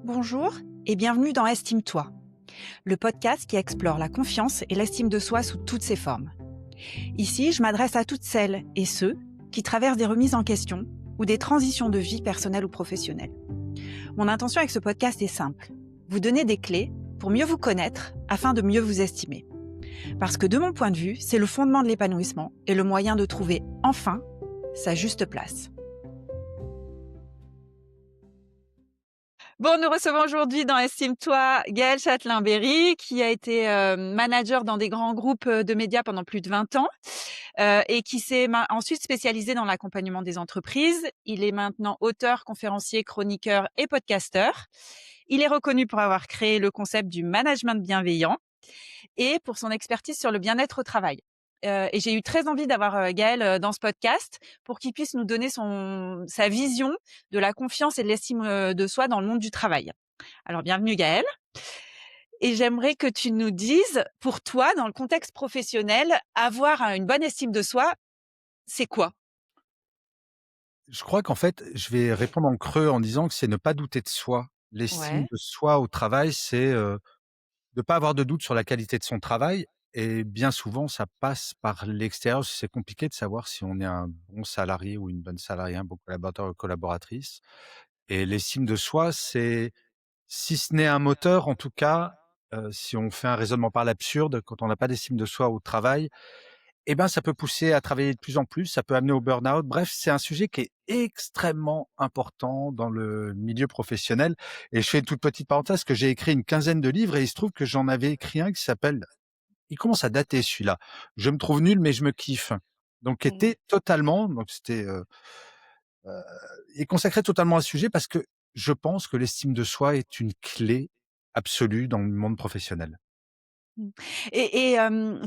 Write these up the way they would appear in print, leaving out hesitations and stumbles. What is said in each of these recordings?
Bonjour et bienvenue dans Estime-toi, le podcast qui explore la confiance et l'estime de soi sous toutes ses formes. Ici, je m'adresse à toutes celles et ceux qui traversent des remises en question ou des transitions de vie personnelle ou professionnelle. Mon intention avec ce podcast est simple, vous donner des clés pour mieux vous connaître afin de mieux vous estimer. Parce que de mon point de vue, c'est le fondement de l'épanouissement et le moyen de trouver enfin sa juste place. Bon, nous recevons aujourd'hui dans Estime-toi Gaëlle Châtelain-Berry, qui a été manager dans des grands groupes de médias pendant plus de 20 ans et qui s'est ensuite spécialisé dans l'accompagnement des entreprises. Il est maintenant auteur, conférencier, chroniqueur et podcasteur. Il est reconnu pour avoir créé le concept du management bienveillant et pour son expertise sur le bien-être au travail. Et j'ai eu très envie d'avoir Gaëlle dans ce podcast pour qu'il puisse nous donner sa vision de la confiance et de l'estime de soi dans le monde du travail. Alors bienvenue Gaëlle. Et j'aimerais que tu nous dises, pour toi, dans le contexte professionnel, avoir une bonne estime de soi, c'est quoi? Je crois qu'en fait, je vais répondre en creux en disant que c'est ne pas douter de soi. L'estime Ouais. de soi au travail, c'est, de pas avoir de doute sur la qualité de son travail et bien souvent, ça passe par l'extérieur. C'est compliqué de savoir si on est un bon salarié ou une bonne salariée, un bon collaborateur ou collaboratrice et l'estime de soi, c'est si ce n'est un moteur, en tout cas, si on fait un raisonnement par l'absurde, quand on n'a pas d'estime de soi au travail, eh ben, ça peut pousser à travailler de plus en plus, ça peut amener au burn-out. Bref, c'est un sujet qui est extrêmement important dans le milieu professionnel et je fais une toute petite parenthèse que j'ai écrit une quinzaine de livres et il se trouve que j'en avais écrit un qui s'appelle il commence à dater celui-là. Je me trouve nul, mais je me kiffe. Donc qui Mmh. était totalement donc c'était, heu et consacré totalement à ce sujet parce que je pense que l'estime de soi est une clé absolue dans le monde professionnel. Mmh. Et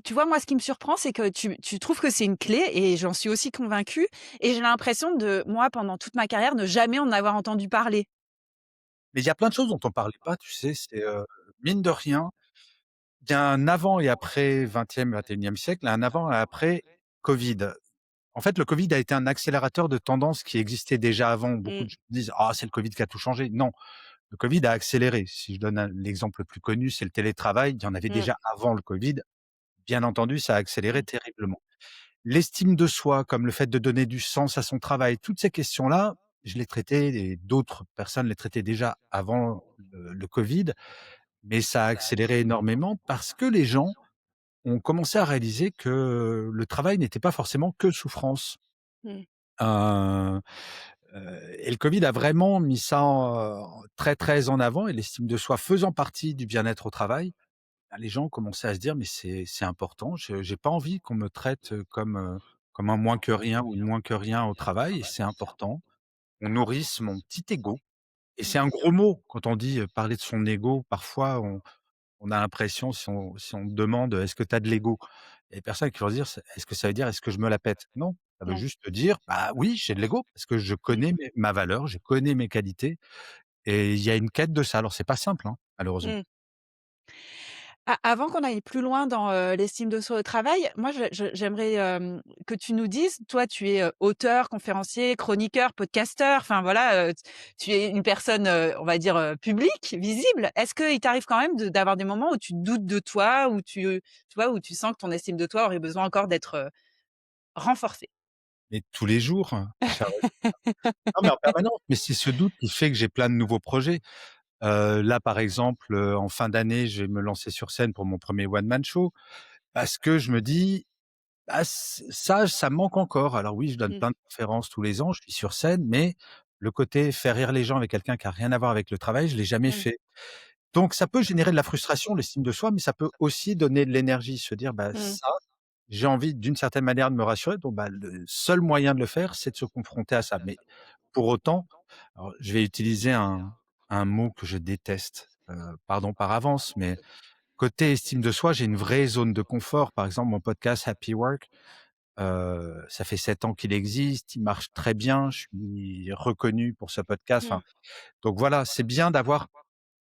tu vois, moi, ce qui me surprend, c'est que tu trouves que c'est une clé et j'en suis aussi convaincue et j'ai l'impression de, moi, pendant toute ma carrière, ne jamais en avoir entendu parler. Mais il y a plein de choses dont on parlait pas, tu sais? C'est, mine de rien, il y a un avant et après 20e, 21e siècle, un avant et après Covid. En fait, le Covid a été un accélérateur de tendances qui existaient déjà avant. Beaucoup Mmh. de gens disent: «Ah, c'est le Covid qui a tout changé». Non, le Covid a accéléré. Si je donne l'exemple le plus connu, c'est le télétravail. Il y en avait Mmh. déjà avant le Covid. Bien entendu, ça a Mmh. accéléré terriblement. L'estime de soi, comme le fait de donner du sens à son travail, toutes ces questions-là, je les traitais et d'autres personnes les traitaient déjà avant le Covid, mais ça a accéléré énormément parce que les gens ont commencé à réaliser que le travail n'était pas forcément que souffrance. Mmh. Heu et le Covid a vraiment mis ça très, très en avant et l'estime de soi faisant partie du bien-être au travail, bah, les gens ont commencé à se dire: «Mais c'est important, je j'ai pas envie qu'on me traite, comme un moins que rien ou une moins que rien au travail et c'est important. On nourrisse mon petit ego» et c'est Mmh. un gros mot quand on dit, parler de son ego, parfois on a l'impression si on demande: «Est-ce que tu as de l'ego?» Il y a des personnes qui vont se dire: «Est-ce que ça veut dire est-ce que je me la pète?» Non, ça veut Non. juste dire: «Bah oui, j'ai de l'ego parce que je Mmh. connais ma valeur, je connais mes qualités» et il y a une quête de ça. Alors c'est pas simple, hein, malheureusement. Mmh. Avant qu'on aille plus loin dans, l'estime de soi au travail, moi j'aimerais, que tu nous dises, toi tu es, auteur, conférencier, chroniqueur, podcasteur, enfin voilà, tu es une personne, on va dire, publique, visible. Est-ce qu'il t'arrive quand même d'avoir des moments où tu doutes de toi, où tu vois, où tu sens que ton estime de toi aurait besoin encore d'être, renforcée? Mais tous les jours, non mais en permanence, mais c'est ce doute qui fait que j'ai plein de nouveaux projets. Là par exemple, en fin d'année, je vais me lancer sur scène pour mon premier one man show parce que je me dis: «Ah ça me manque encore». Alors oui, je donne Mmh. plein de conférences tous les ans, je suis sur scène, mais le côté faire rire les gens avec quelqu'un qui a rien à voir avec le travail, je l'ai jamais Mmh. fait. Donc ça peut générer de la frustration, l'estime de soi, mais ça peut aussi donner de l'énergie, se dire: «Bah Mmh. ça, j'ai envie d'une certaine manière de me rassurer, donc bah, le seul moyen de le faire, c'est de se confronter à ça». Mais pour autant, alors je vais utiliser un mot que je déteste, pardon par avance, mais côté estime de soi, j'ai une vraie zone de confort. Par exemple, mon podcast Happy Work, ça fait 7 ans qu'il existe, il marche très bien, je suis reconnu pour ce podcast, Mmh. enfin, donc voilà, c'est bien d'avoir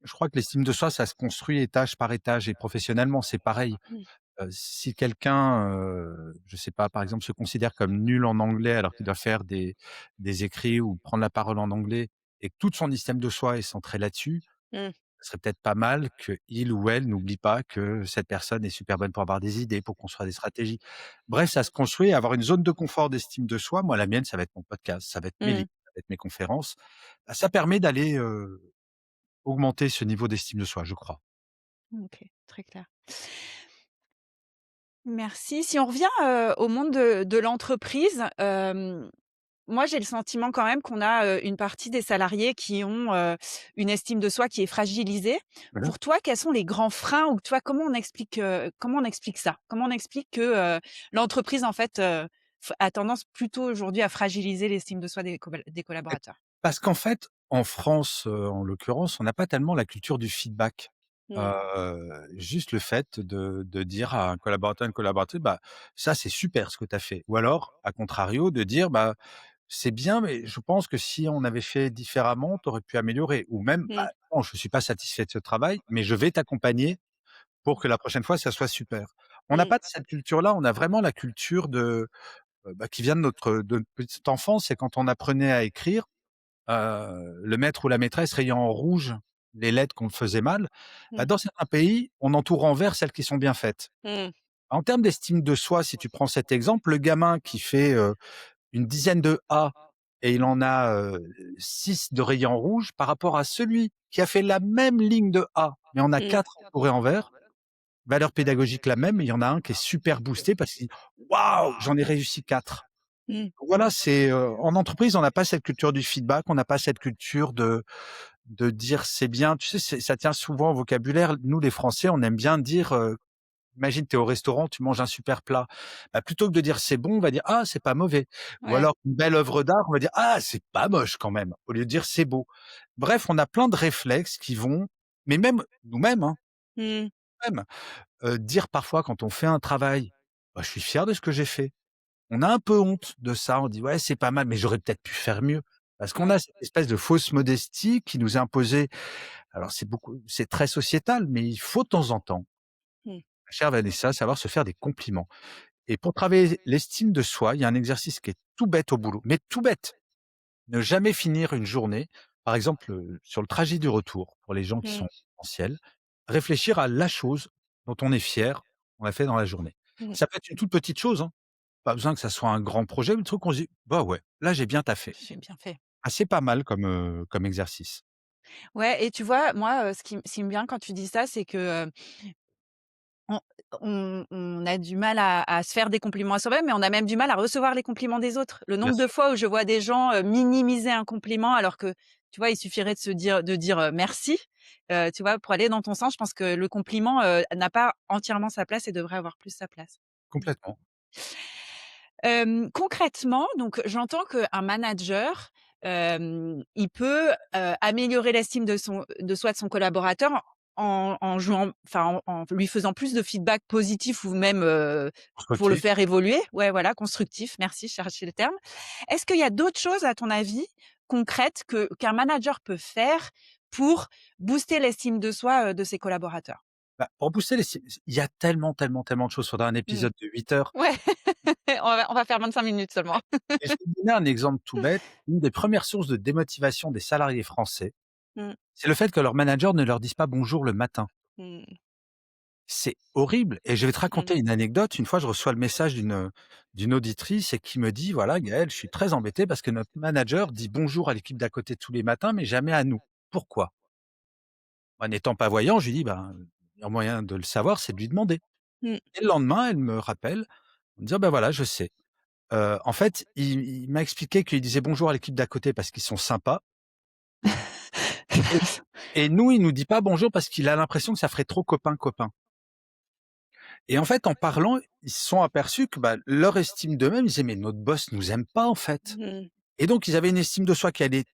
je crois que l'estime de soi, ça se construit étage par étage et professionnellement, c'est pareil. Mmh. Si quelqu'un, je sais pas, par exemple, se considère comme nul en anglais alors qu'il doit faire des écrits ou prendre la parole en anglais et que toute son estime de soi est centrée là-dessus, Mmh. Ce serait peut-être pas mal qu'il ou elle n'oublie pas que cette personne est super bonne pour avoir des idées, pour construire des stratégies. Bref, ça se construit, avoir une zone de confort, d'estime de soi. Moi, la mienne, ça va être mon podcast, ça va être mes Mmh. livres, ça va être mes conférences. Bah, ça permet d'aller, augmenter ce niveau d'estime de soi, je crois. OK, très clair. Merci. Si on revient, au monde de l'entreprise, moi, j'ai le sentiment quand même qu'on a, une partie des salariés qui ont, une estime de soi qui est fragilisée. Voilà. Pour toi, quels sont les grands freins ou toi, comment on explique ça? Comment on explique que, l'entreprise, en fait, a tendance plutôt aujourd'hui à fragiliser l'estime de soi des Et collaborateurs? parce qu'en fait, en France, en l'occurrence, on n'a pas tellement la culture du feedback. Mmh. Juste le fait de dire à un collaborateur, une collaboratrice: «Bah, ça, c'est super ce que tu as fait». Ou alors, à contrario, de dire: «Bah, c'est bien, mais je pense que si on avait fait différemment, tu aurais pu améliorer». Ou même: «Bah, Mmh. non, je suis pas satisfait de ce travail, mais je vais t'accompagner pour que la prochaine fois, ça soit super». On n'a Mmh. pas de cette culture-là, on a vraiment la culture bah, qui vient de notre petite enfance. C'est quand on apprenait à écrire, le maître ou la maîtresse rayant en rouge les lettres qu'on faisait mal. Bah, Mmh. dans certains pays, on entoure en vert celles qui sont bien faites. Mmh. En termes d'estime de soi, si tu prends cet exemple, le gamin qui fait, une dizaine de A et il en a, 6 de rayés en rouge par rapport à celui qui a fait la même ligne de A, mais en a Mmh. 4 entourés en vert, valeur pédagogique la même, mais il y en a un qui est super boosté parce qu'il dit: «Waouh, j'en ai réussi 4». Mmh. Voilà, c'est, en entreprise, on n'a pas cette culture du feedback, on n'a pas cette culture de dire: «C'est bien». Tu sais, ça tient souvent au vocabulaire. Nous, les Français, on aime bien dire, imagine, tu es au restaurant, tu manges un super plat. Bah, plutôt que de dire: «C'est bon», on va dire: «Ah, c'est pas mauvais». Ou Ouais. alors une belle œuvre d'art, on va dire: «Ah, c'est pas moche quand même», au lieu de dire: «C'est beau». Bref, on a plein de réflexes qui vont, mais même nous-mêmes, hein, Mmh. même, dire parfois quand on fait un travail: «Bah, je suis fier de ce que j'ai fait». On a un peu honte de ça, on dit: «Ouais, c'est pas mal, mais j'aurais peut-être pu faire mieux». Parce qu'on Ouais. a cette espèce de fausse modestie qui nous est imposée. Alors c'est très sociétal, mais il faut de temps en temps, Mmh. ma chère Vanessa, savoir se faire des compliments. Et pour travailler l'estime de soi, il y a un exercice qui est tout bête au boulot, mais tout bête. Ne jamais finir une journée, par exemple, sur le trajet du retour, pour les gens qui Mmh. sont essentiels, réfléchir à la chose dont on est fier, qu'on a fait dans la journée. Mmh. Ça peut être une toute petite chose, hein, pas besoin que ça soit un grand projet, mais le truc qu'on se dit: «Bah, ouais, là, j'ai bien taffé». J'ai bien fait. Ah, c'est pas mal comme, comme exercice. Ouais et tu vois, moi, ce qui me vient quand tu dis ça, c'est que, on on a du mal à se faire des compliments à soi-même, mais on a même du mal à recevoir les compliments des autres. Le Bien nombre de sûr, fois où je vois des gens, minimiser un compliment alors que, tu vois, il suffirait de dire, «merci», tu vois? Pour aller dans ton sens, je pense que le compliment, n'a pas entièrement sa place et devrait avoir plus sa place. Mmh. complètement. Concrètement, donc j'entends qu'un manager, il peut, améliorer l'estime de soi de son collaborateur en jouant enfin, en lui faisant plus de feedback positif ou même, pour le Constructif. faire évoluer. Ouais, voilà, constructif, merci, je cherchais le terme. Est-ce qu'il y a d'autres choses, à ton avis, concrètes qu'un manager peut faire pour booster l'estime de soi, de ses collaborateurs? Bah, pour booster les il y a tellement, tellement, tellement de choses. Faudrait un Mmh. épisode de 8 heures. Ouais, on va faire 25 minutes seulement. Et je vais te donner un exemple tout bête. Une des premières sources de démotivation des salariés français, Mmh. c'est le fait que leur manager ne leur dise pas bonjour le matin. Mmh. C'est horrible et je vais te Mmh. raconter une anecdote. Une fois, je reçois le message d'une auditrice et qui me dit: «Voilà, Gaël, je suis très embêté parce que notre manager dit bonjour à l'équipe d'à côté tous les matins, mais jamais à nous. Pourquoi?» Moi, n'étant pas voyant, je lui dis: «Ben, le meilleur moyen de le savoir, c'est de lui demander». Mmh. Et le lendemain, elle me rappelle en me disant: «Ben voilà, je sais. En fait, il m'a expliqué qu'il disait bonjour à l'équipe d'à côté parce qu'ils sont sympas et et nous, il nous dit pas bonjour parce qu'il a l'impression que ça ferait trop copain, copain». Et en fait, en parlant, ils se sont aperçus que, bah, leur estime d'eux-mêmes, ils disaient: «Mais notre boss nous aime pas, en fait». Mmh. Et donc ils avaient une estime de soi qui allait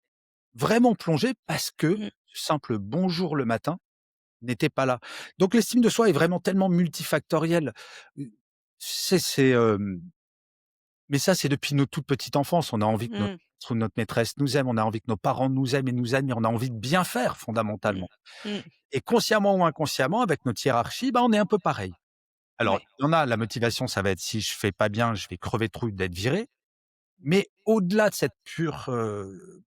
vraiment plonger parce que Mmh. ce simple bonjour le matin n'était pas là. Donc l'estime de soi est vraiment tellement multifactorielle. Heu, mais ça, c'est depuis notre toute petite enfance. On a envie que notre Mmh. maître ou notre maîtresse nous aime, on a envie que nos parents nous aiment et nous admirent, on a envie de bien faire Mmh. fondamentalement. Mmh. Et consciemment ou inconsciemment, avec notre hiérarchie, bah, on est un peu pareil. Alors, Ouais. il y en a, la motivation, ça va être si je fais pas bien, je vais crever de trouille d'être viré. Mais au-delà de cette pure,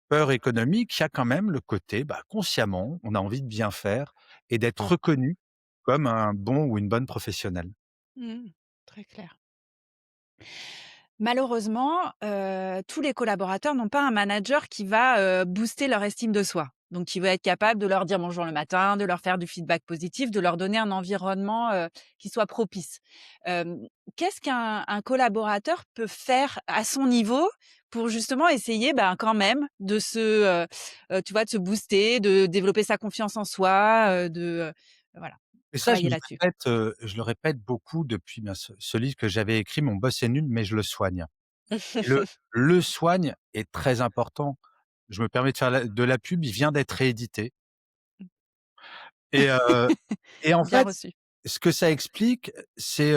peur économique, il y a quand même le côté, bah, consciemment, on a envie de bien faire et d'être reconnu comme un bon ou une bonne professionnelle. Mmh. Très clair. Malheureusement, tous les collaborateurs n'ont pas un manager qui va, booster leur estime de soi. Donc qui va être capable de leur dire bonjour le matin, de leur faire du feedback positif, de leur donner un environnement, qui soit propice. Hem, Qu'est-ce qu'un collaborateur peut faire à son niveau pour justement essayer, ben, quand même de tu vois, de se booster, de développer sa confiance en soi, voilà, Et ça, travailler là-dessus? je le répète beaucoup depuis, ben, ce livre que j'avais écrit, Mon boss est nul, mais je le soigne. Et le soigne est très important. Je me permets de faire de la pub, il vient d'être réédité et heu et en Bien fait, reçu. ce que ça explique, c'est,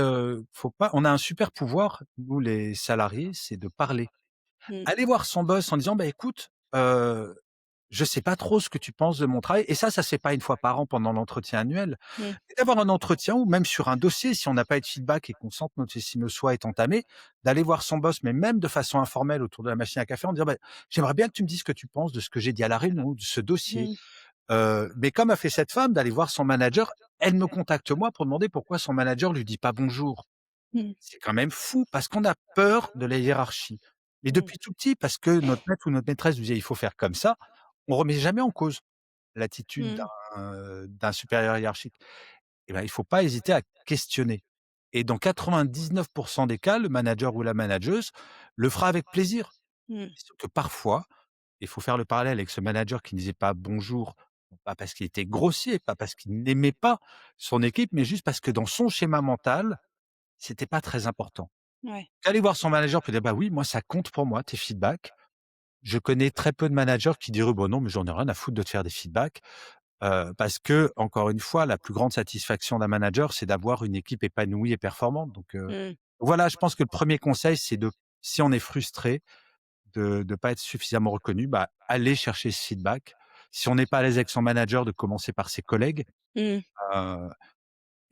faut pas on a un super pouvoir, nous les salariés, c'est de parler. Mmh. Aller voir son boss en disant: «Bah, écoute, je sais pas trop ce que tu penses de mon travail», et ça se fait pas une fois par an pendant l'entretien annuel. Mmh. Et d'avoir un entretien ou même sur un dossier, si on n'a pas eu de feedback et qu'on sent que notre estime de soi est entamée, d'aller voir son boss, mais même de façon informelle autour de la machine à café, en disant: «Bah, j'aimerais bien que tu me dises ce que tu penses de ce que j'ai dit à la réunion ou de ce dossier». Mmh. Mais comme a fait cette femme d'aller voir son manager, elle me contacte moi pour demander pourquoi son manager lui dit pas bonjour. Mmh. C'est quand même fou parce qu'on a peur de la hiérarchie. Mais Mmh. depuis tout petit, parce que notre maître ou notre maîtresse nous disait: «Il faut faire comme ça», on remet jamais en cause l'attitude Mmh. d'un supérieur hiérarchique. Et ben, il faut pas hésiter à questionner. Et dans 99 des cas, le manager ou la manageuse le fera avec plaisir. Mmh. Sauf que parfois, il faut faire le parallèle avec ce manager qui ne disait pas bonjour, pas parce qu'il était grossier, pas parce qu'il n'aimait pas son équipe, mais juste parce que dans son schéma mental, c'était pas très important. Ouais. Aller voir son manager pour dire: «Bah oui, moi ça compte pour moi tes feedbacks». Je connais très peu de managers qui diraient: «Bah non, mais j'en ai rien à foutre de te faire des feedbacks». Parce que encore une fois, la plus grande satisfaction d'un manager, c'est d'avoir une équipe épanouie et performante. Donc, Mmh. voilà, je pense que le premier conseil, c'est de si on est frustré de pas être suffisamment reconnu, bah, aller chercher ce feedback. Si on n'est pas à l'aise avec son manager, de commencer par ses collègues, Mmh. heu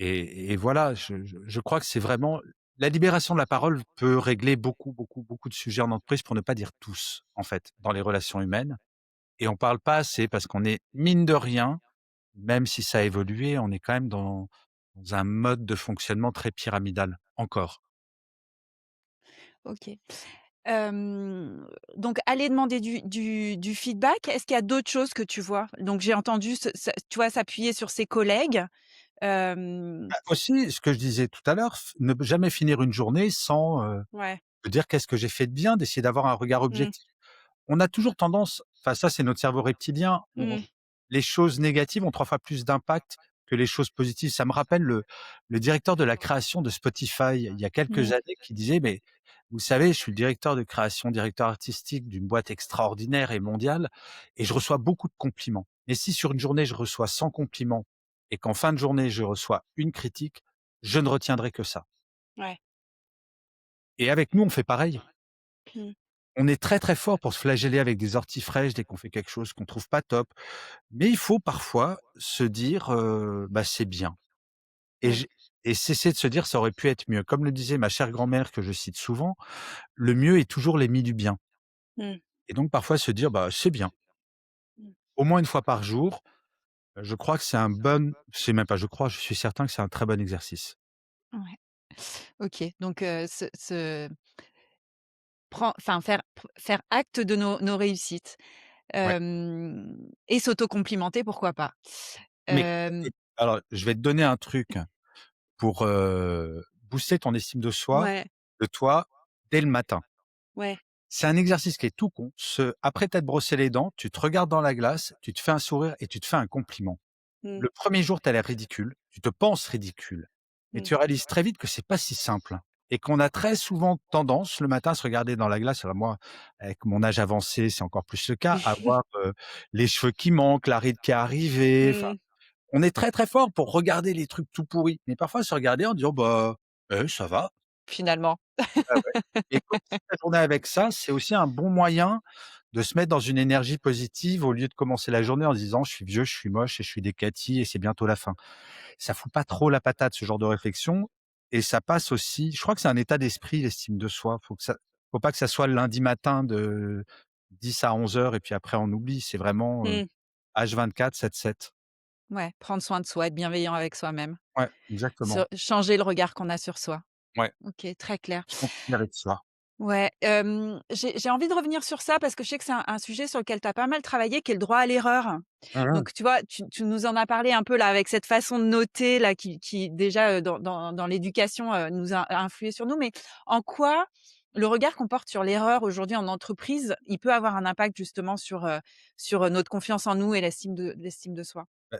et voilà, je crois que c'est vraiment la libération de la parole peut régler beaucoup, beaucoup, beaucoup de sujets en entreprise, pour ne pas dire tous, en fait, dans les relations humaines, et on parle pas assez parce qu'on est, mine de rien, même si ça a évolué, on est quand même dans un mode de fonctionnement très pyramidal, encore. OK. Hem, donc aller demander du feedback, est-ce qu'il y a d'autres choses que tu vois? Donc j'ai entendu tu vois, s'appuyer sur ses collègues. Hem, Bah, aussi, ce que je disais tout à l'heure, ne jamais finir une journée sans, ouais. se dire: «Qu'est-ce que j'ai fait de bien?», d'essayer d'avoir un regard Mmh. objectif. On a toujours tendance, enfin ça c'est notre cerveau reptilien, Mmh. les choses négatives ont 3 fois plus d'impact que les choses positives. Ça me rappelle le directeur de la création de Spotify, il y a quelques Mmh. années, qui disait: «Mais vous savez, je suis le directeur de création, directeur artistique d'une boîte extraordinaire et mondiale, et je reçois beaucoup de compliments. Mais si sur une journée je reçois 100 compliments et qu'en fin de journée je reçois une critique, je ne retiendrai que ça». Ouais. Et avec nous, on fait pareil. Mmh. On est très, très fort pour se flageller avec des orties fraîches dès qu'on fait quelque chose qu'on trouve pas top. Mais il faut parfois se dire, «Bah, c'est bien», et Mmh. j'ai et cesser de se dire: «Ça aurait pu être mieux». Comme le disait ma chère grand-mère que je cite souvent: «Le mieux est toujours l'ennemi du bien», Mmh. et donc parfois se dire: «Bah, c'est bien». Mmh. Au moins une fois par jour, je crois que c'est même pas je crois, je suis certain que c'est un très bon exercice. Ouais. OK. Donc se faire acte de nos réussites, Ouais. et s'auto-complimenter, pourquoi pas. Mais Hem, alors, je vais te donner un truc pour, booster ton estime ouais, de toi, dès le matin. ouais. C'est un exercice qui est tout con. Après t'être brossé les dents, tu te regardes dans la glace, tu te fais un sourire et tu te fais un compliment. Mmh. Le premier jour, tu as l'air ridicule, tu te penses ridicule, et Mmh. tu réalises très vite que c'est pas si simple, et qu'on a très souvent tendance le matin à se regarder dans la glace. Alors moi, avec mon âge avancé, c'est encore plus le cas, à voir, les cheveux qui manquent, la ride qui est arrivée, enfin, Mmh. on est très, très fort pour regarder les trucs tout pourris, mais parfois se regarder en disant: «Bah, ça va». Finalement. Ah ouais, et commencer ta journée avec ça, c'est aussi un bon moyen de se mettre dans une énergie positive, au lieu de commencer la journée en se disant: «Je suis vieux, je suis moche et je suis des catis et c'est bientôt la fin». Ça fout pas trop la patate, ce genre de réflexion, et ça passe aussi, je crois que c'est un état d'esprit, l'estime de soi. Faut que ça Faut pas que ça soit le lundi matin de 10 à 11 heures et puis après on oublie. C'est vraiment, Mmh. H24, 7/7. Ouais, prendre soin de soi, être bienveillant avec soi-même. Ouais, Se exactement. changer le regard qu'on a sur soi. Ouais, OK, très clair. se considérer de soi. Ouais, j'ai envie de revenir sur ça parce que je sais que c'est un sujet sur lequel tu as pas mal travaillé, qui est le droit à l'erreur. Mmh mh. Donc tu vois, tu nous en as parlé un peu là avec cette façon de noter là qui déjà, dans l'éducation, nous a influé sur nous. Mais en quoi le regard qu'on porte sur l'erreur aujourd'hui en entreprise, il peut avoir un impact justement sur notre confiance en nous et l'estime de soi? Bah,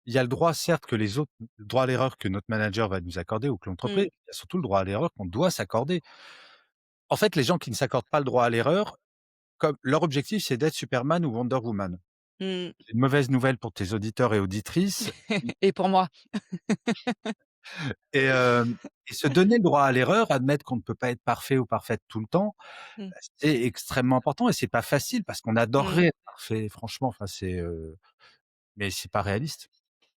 il y a le droit certes que les autres le droit à l'erreur que notre manager va nous accorder ou que l'entreprise, Mmh. il y a surtout le droit à l'erreur qu'on doit s'accorder. En fait, les gens qui ne s'accordent pas le droit à l'erreur, comme leur objectif, c'est d'être Superman ou Wonder Woman. Mmh. J'ai une mauvaise nouvelle pour tes auditeurs et auditrices, i Et pour moi. et se donner le droit à l'erreur, admettre qu'on ne peut pas être parfait ou parfaite tout le temps, Mmh. bah, c'est extrêmement important et c'est pas facile parce qu'on Mmh. adorerait être parfait, franchement, enfin mais c'est pas réaliste.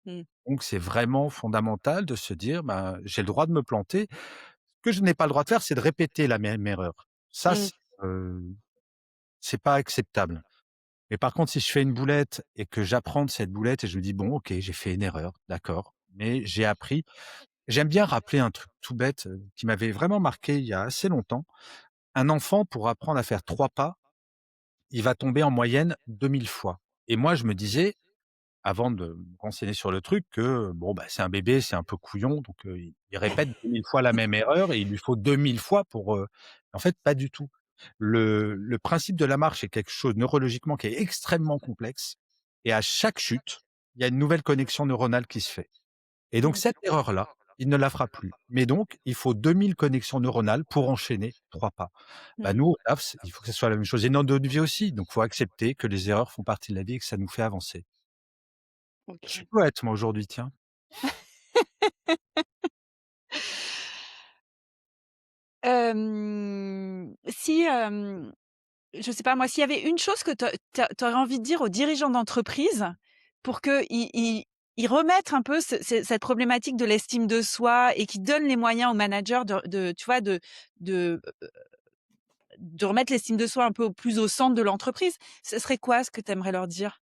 Mmh. Donc c'est vraiment fondamental de se dire: «Ben, j'ai le droit de me planter». Ce que je n'ai pas le droit de faire, c'est de répéter la même erreur. Ça, Mmh. heu, c'est pas acceptable. Mais par contre, si je fais une boulette et que j'apprends de cette boulette et je me dis: «Bon, OK, j'ai fait une erreur, d'accord, mais j'ai appris». J'aime bien rappeler un truc tout bête, qui m'avait vraiment marqué il y a assez longtemps. Un enfant, pour apprendre à faire 3 pas, il va tomber en moyenne 2000 fois et moi, je me disais, avant de me renseigner sur le truc, que bon, bah, c'est un bébé, c'est un peu couillon, donc il répète 2000 fois la même erreur et il lui faut 2000 fois pour, en fait, pas du tout. Le principe de la marche est quelque chose neurologiquement qui est extrêmement complexe et à chaque chute, il y a une nouvelle connexion neuronale qui se fait et donc Mmh. cette erreur-là, il ne la fera plus. Mais donc il faut 2000 connexions neuronales pour enchaîner 3 pas. Bah, Mmh. nous, au taf, il faut que ce soit la même chose et dans notre vie aussi, donc faut accepter que les erreurs font partie de la vie et que ça nous fait avancer. Je suis OK. poète moi aujourd'hui, tiens. Si, je sais pas moi, s'il y avait une chose que tu aurais envie de dire aux dirigeants d'entreprise pour qu'ils ils remettent un peu cette problématique de l'estime de soi et qu'ils donnent les moyens aux managers de tu vois, de, de remettre l'estime de soi un peu plus au centre de l'entreprise, ce serait quoi ce que tu aimerais leur dire?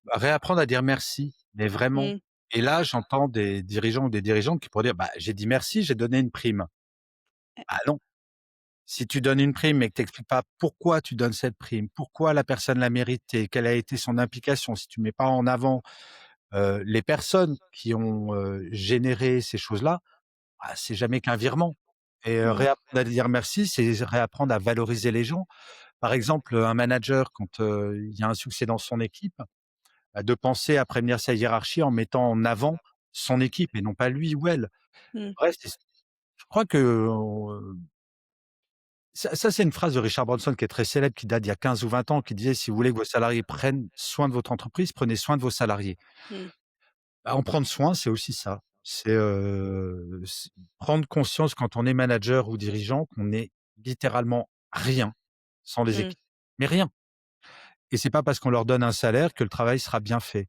Bah, réapprendre à dire merci, mais vraiment. Mmh. Et là, j'entends des dirigeants ou des dirigeantes qui pourraient dire: «Bah, j'ai dit merci, j'ai donné une prime». Ah non, si tu donnes une prime et que tu expliques pas pourquoi tu donnes cette prime, pourquoi la personne l'a méritée, quelle a été son implication, si tu mets pas en avant, les personnes qui ont, généré ces choses-là, ah, c'est jamais qu'un virement et Mmh. réapprendre à dire merci, c'est réapprendre à valoriser les gens. Par exemple, un manager quand, il y a un succès dans son équipe, de penser à prévenir sa hiérarchie en mettant en avant son équipe et non pas lui ou elle. Mmh. Bref, je crois que, ça c'est une phrase de Richard Branson qui est très célèbre, qui date d'il y a 15 ou 20 ans, qui disait: «Si vous voulez que vos salariés prennent soin de votre entreprise, prenez soin de vos salariés». Mmh. Bah, en prendre soin, c'est aussi ça. C'est prendre conscience quand on est manager ou dirigeant qu'on est littéralement rien sans les Mmh. équipes, mais rien et c'est pas parce qu'on leur donne un salaire que le travail sera bien fait.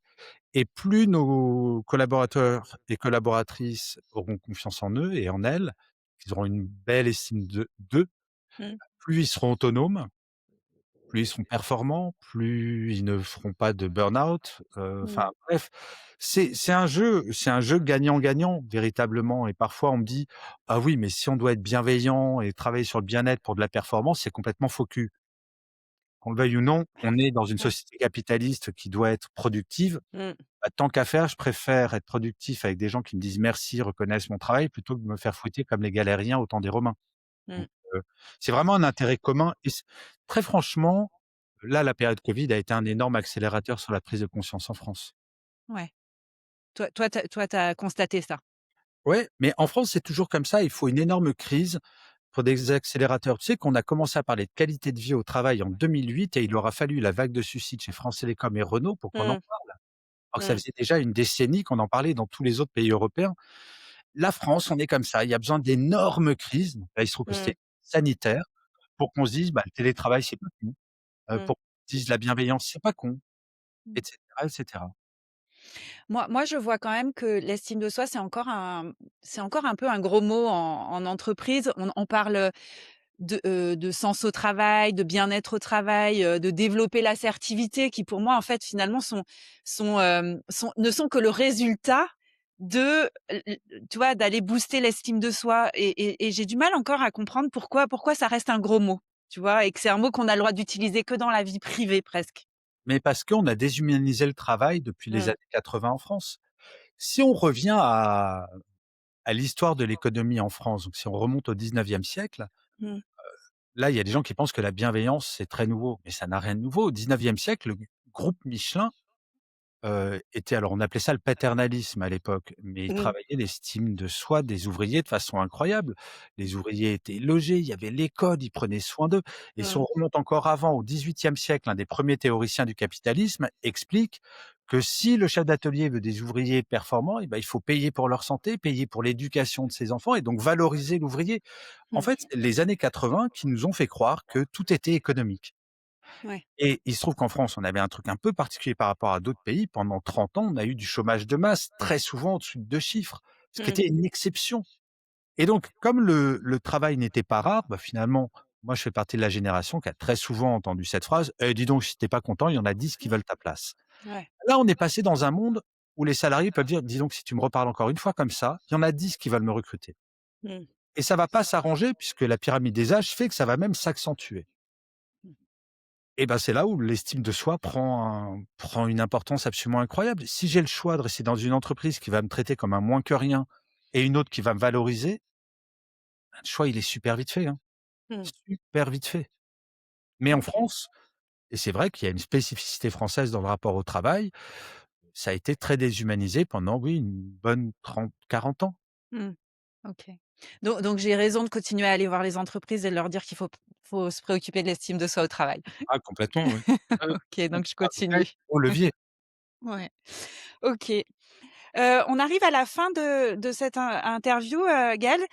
Et plus nos collaborateurs et collaboratrices auront confiance en eux et en elles, qu'ils auront une belle estime d'eux, Mmh. plus ils seront autonomes, plus ils seront performants, plus ils ne feront pas de burn-out, enfin Mmh. bref, c'est un jeu gagnant-gagnant véritablement et parfois on me dit: «Ah oui, mais si on doit être bienveillant et travailler sur le bien-être pour de la performance, c'est complètement faux cul». Qu'on le veuille ou non, on est dans une Ouais. société capitaliste qui doit être productive. Mmh. Bah, tant qu'à faire, je préfère être productif avec des gens qui me disent merci, reconnaissent mon travail, plutôt que de me faire fouetter comme les galériens au temps des Romains. Mmh. Donc, c'est vraiment un intérêt commun et très franchement, là, la période covid a été un énorme accélérateur sur la prise de conscience en France. Ouais. Toi, tu as constaté ça? Ouais, mais en France, c'est toujours comme ça, il faut une énorme crise pour des accélérateurs. Tu sais qu'on a commencé à parler de qualité de vie au travail en 2008 et il aura fallu la vague de suicides chez France Télécom et Renault pour qu'on en Mmh. parle. Alors que ça Mmh. faisait déjà une décennie qu'on en parlait dans tous les autres pays européens. La France, on est comme ça. Il y a besoin d'énormes crises. Donc là, il se trouve que Mmh. c'était sanitaire pour qu'on se dise: «Bah, le télétravail, c'est pas con», Mmh. pour qu'on se dise: «La bienveillance, c'est pas con», Mmh. et cetera, et cetera. Moi, je vois quand même que l'estime de soi, c'est encore un peu un gros mot en entreprise. On parle, de sens au travail, de bien-être au travail, de développer l'assertivité qui pour moi en fait finalement ne sont que le résultat de tu vois, d'aller booster l'estime de soi et j'ai du mal encore à comprendre pourquoi ça reste un gros mot, tu vois? Et que c'est un mot qu'on a le droit d'utiliser que dans la vie privée presque. Mais parce qu'on a déshumanisé le travail depuis les Mmh. années 80 en France. Si on revient à l'histoire de l'économie en France, donc si on remonte au 19e siècle, Mmh. là, il y a des gens qui pensent que la bienveillance, c'est très nouveau, mais ça n'a rien de nouveau. Au 19e siècle, le groupe Michelin était, alors on appelait ça le paternalisme à l'époque, mais ils Mmh. travaillaient l'estime de soi des ouvriers de façon incroyable. Les ouvriers étaient logés, il y avait l'école, ils prenaient soin d'eux et si on Mmh. remonte encore avant, au 18e siècle, un des premiers théoriciens du capitalisme explique que si le chef d'atelier veut des ouvriers performants, et ben, il faut payer pour leur santé, payer pour l'éducation de ses enfants et donc valoriser l'ouvrier. En Mmh. fait, c'est les années 80 qui nous ont fait croire que tout était économique. Ouais. Et il se trouve qu'en France, on avait un truc un peu particulier par rapport à d'autres pays. Pendant 30 ans, on a eu du chômage de masse, très souvent au-dessus de 2 chiffres, ce qui Mmh. était une exception. Et donc, comme le travail n'était pas rare, bah, finalement, moi, je fais partie de la génération qui a très souvent entendu cette phrase: «Eh, dis donc, si tu es pas content, il y en a 10 qui veulent ta place». Ouais. Là, on est passé dans un monde où les salariés peuvent dire: «Dis donc, si tu me reparles encore une fois comme ça, il y en a 10 qui veulent me recruter». Mmh. Et ça va pas s'arranger puisque la pyramide des âges fait que ça va même s'accentuer. Mmh. Et ben, c'est là où l'estime de soi prend une importance absolument incroyable. Si j'ai le choix de rester dans une entreprise qui va me traiter comme un moins que rien et une autre qui va me valoriser, ben, le choix, il est super vite fait, hein, Mmh. super vite fait. Mais en OK. France, et c'est vrai qu'il y a une spécificité française dans le rapport au travail, ça a été très déshumanisé pendant, oui, une bonne 30, 40 ans. Mmh. OK. Donc j'ai raison de continuer à aller voir les entreprises et de leur dire qu'il faut se préoccuper de l'estime de soi au travail. Ah complètement, oui. OK, On donc je a un vrai continue. gros levier. Ouais. OK. On arrive à la fin de cette interview, Gaëlle.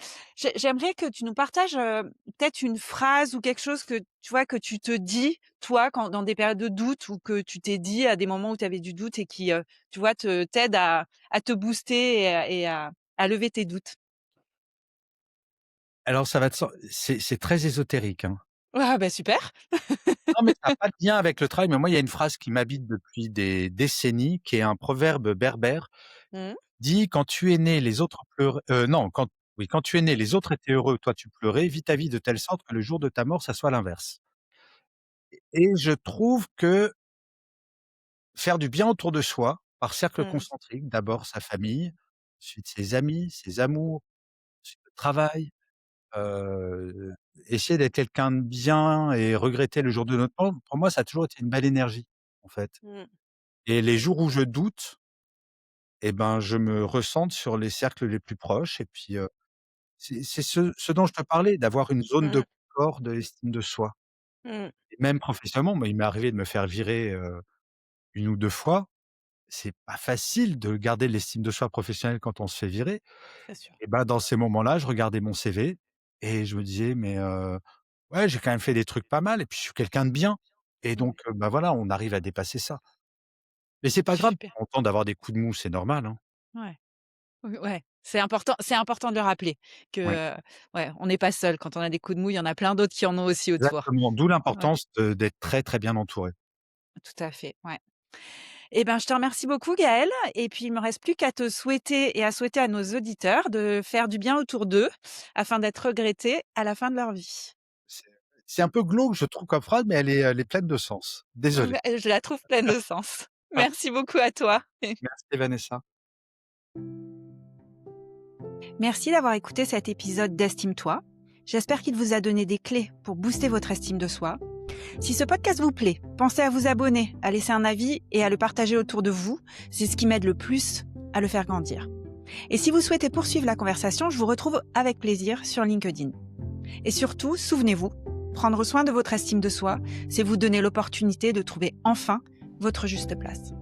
J'aimerais que tu nous partages, peut-être une phrase ou quelque chose que, tu vois, que tu te dis, toi, quand dans des périodes de doute ou que tu t'es dit à des moments où tu avais du doute et qui, tu vois, t'aide à te booster et à lever tes doutes. Alors ça va de sen c'est très ésotérique, hein. Ah bah, super. Non, mais ça a pas de lien avec le travail, mais moi, il y a une phrase qui m'habite depuis des décennies, qui est un proverbe berbère, Mmh. dit: «Quand tu es né, les autres pleuraient» non, quand tu es né, les autres étaient heureux, toi tu pleurais, vis ta vie de telle sorte que le jour de ta mort, ça soit l'inverse. Et je trouve que faire du bien autour de soi, par cercle Mmh. concentrique, d'abord sa famille, ensuite ses amis, ses amours, ensuite le travail, heu, essayer d'être quelqu'un de bien et regretter le jour de notre mort, pour moi, ça a toujours été une belle énergie, en fait. Mmh. Et les jours où je doute, et ben, je me recentre sur les cercles les plus proches et puis, c'est ce dont je te parlais, d'avoir une zone de Mmh. confort, de l'estime de soi. Mmh. Et même professionnellement, moi, il m'est arrivé de me faire virer, 1 ou 2 fois. C'est pas facile de garder l'estime de soi professionnelle quand on se fait virer. C'est sûr. Et ben, dans ces moments-là, je regardais mon CV et je me disais: «Mais, ouais, j'ai quand même fait des trucs pas mal et puis je suis quelqu'un de bien». Et Mmh. donc, bah, voilà, on arrive à dépasser ça. Mais c'est pas grave, de Super. temps en temps d'avoir des coups de mou, c'est normal, hein. Ouais. Oui, ouais, c'est important de le rappeler que, Ouais. ouais, on n'est pas seul. Quand on a des coups de mou, il y en a plein d'autres qui en ont aussi autour. Exactement, d'où Ouais, l'importance d'être très, très bien entouré. tout à fait, ouais. Et ben, je te remercie beaucoup Gaëlle et puis il me reste plus qu'à te souhaiter et à souhaiter à nos auditeurs de faire du bien autour d'eux afin d'être regrettés à la fin de leur vie. C'est c'est un peu glauque, je trouve, comme phrase, mais elle est pleine de sens. Désolé. Je la trouve pleine de sens. Merci beaucoup à toi. Merci Vanessa. Merci d'avoir écouté cet épisode d'Estime-toi. J'espère qu'il vous a donné des clés pour booster votre estime de soi. Si ce podcast vous plaît, pensez à vous abonner, à laisser un avis et à le partager autour de vous. C'est ce qui m'aide le plus à le faire grandir. Et si vous souhaitez poursuivre la conversation, je vous retrouve avec plaisir sur LinkedIn. Et surtout, souvenez-vous, prendre soin de votre estime de soi, c'est vous donner l'opportunité de trouver enfin votre juste place.